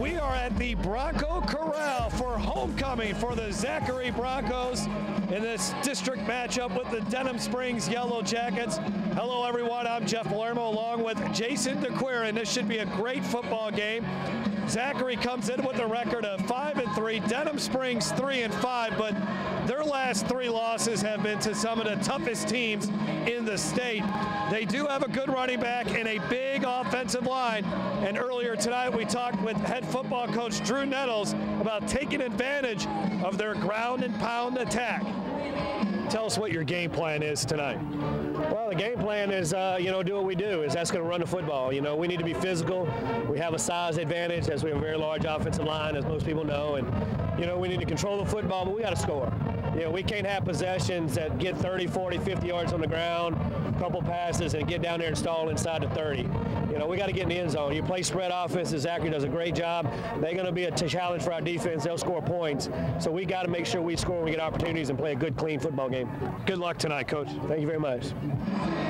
We are at the Bronco Corral for homecoming for the Zachary Broncos in this district matchup with the Denham Springs Yellow Jackets. Hello, everyone. I'm Jeff Palermo along with Jason DeQuir, and this should be a great football game. Zachary comes in with a record of 5-3, Denham Springs 3-5, but their last three losses have been to some of the toughest teams in the state. They do have a good running back and a big offensive line, and earlier tonight we talked with head football coach Drew Nettles about taking advantage of their ground and pound attack. Tell us what your game plan is tonight. Well, the game plan is, do what we do. That's going to run the football. We need to be physical. We have a size advantage as we have a very large offensive line, as most people know. And, we need to control the football, but we got to score. We can't have possessions that get 30, 40, 50 yards on the ground, a couple passes, and get down there and stall inside the 30. We got to get in the end zone. You play spread offenses. Zachary does a great job. They're going to be a challenge for our defense. They'll score points. So we got to make sure we score when we get opportunities and play a good, clean football game. Good luck tonight, Coach. Thank you very much.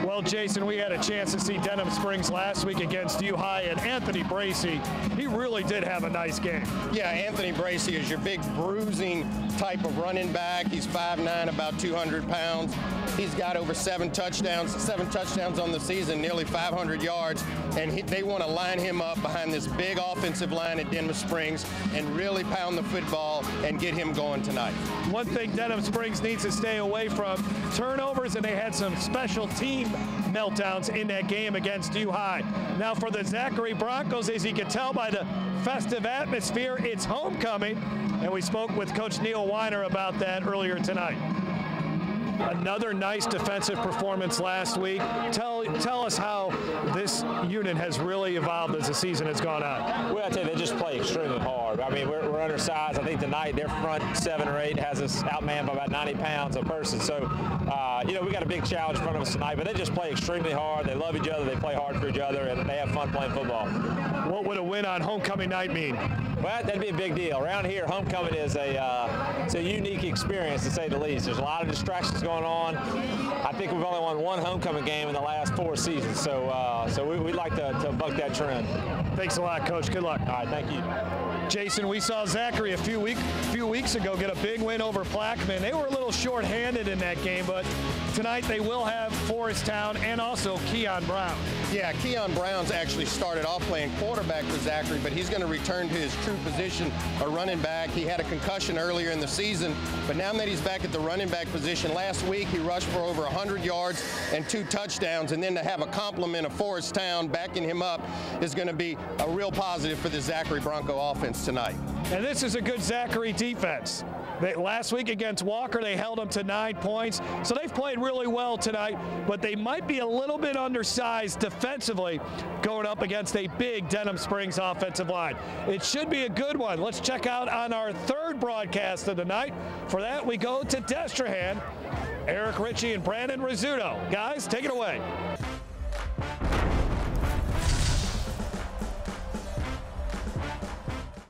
Well, Jason, we had a chance to see Denham Springs last week against U-High, and Anthony Bracey, he really did have a nice game. Yeah, Anthony Bracey is your big bruising type of running back. He's 5'9", about 200 pounds. He's got over seven touchdowns on the season, nearly 500 yards, and they want to line him up behind this big offensive line at Denham Springs and really pound the football and get him going tonight. One thing Denham Springs needs to stay away from, turnovers, and they had some special team meltdowns in that game against U-High. Now for the Zachary Broncos, as you can tell by the festive atmosphere, it's homecoming, and we spoke with Coach Neil Weiner about that earlier tonight. Another nice defensive performance last week. Tell us how this unit has really evolved as the season has gone on. Well, I tell you, they just play extremely hard. I mean, we're undersized. I think tonight their front 7 or 8 has us outmanned by about 90 pounds a person. So, we got a big challenge in front of us tonight, but they just play extremely hard. They love each other. They play hard for each other, and they have fun playing football. What would a win on homecoming night mean? Well, that'd be a big deal. Around here, homecoming is it's a unique experience, to say the least. There's a lot of distractions going on. I think we've only won one homecoming game in the last 4 seasons, so we'd like to buck that trend. Thanks a lot, Coach. Good luck. All right, thank you. Jason, we saw Zachary a few weeks ago get a big win over Plaquemine. They were a little short-handed in that game, but tonight they will have Forest Town and also Keon Brown. Yeah, Keon Brown's actually started off playing quarterback for Zachary, but he's going to return to his true position, a running back. He had a concussion earlier in the season, but now that he's back at the running back position, last week he rushed for over 100 yards and 2 touchdowns, and then to have a complement of Forest Town backing him up is going to be a real positive for the Zachary Bronco offense tonight. And this is a good Zachary defense. Last week against Walker, they held them to 9 points. So they've played really well tonight, but they might be a little bit undersized defensively going up against a big Denham Springs offensive line. It should be a good one. Let's check out on our third broadcast of the night. For that, we go to Destrehan. Eric Ritchie and Brandon Rizzuto. Guys, take it away.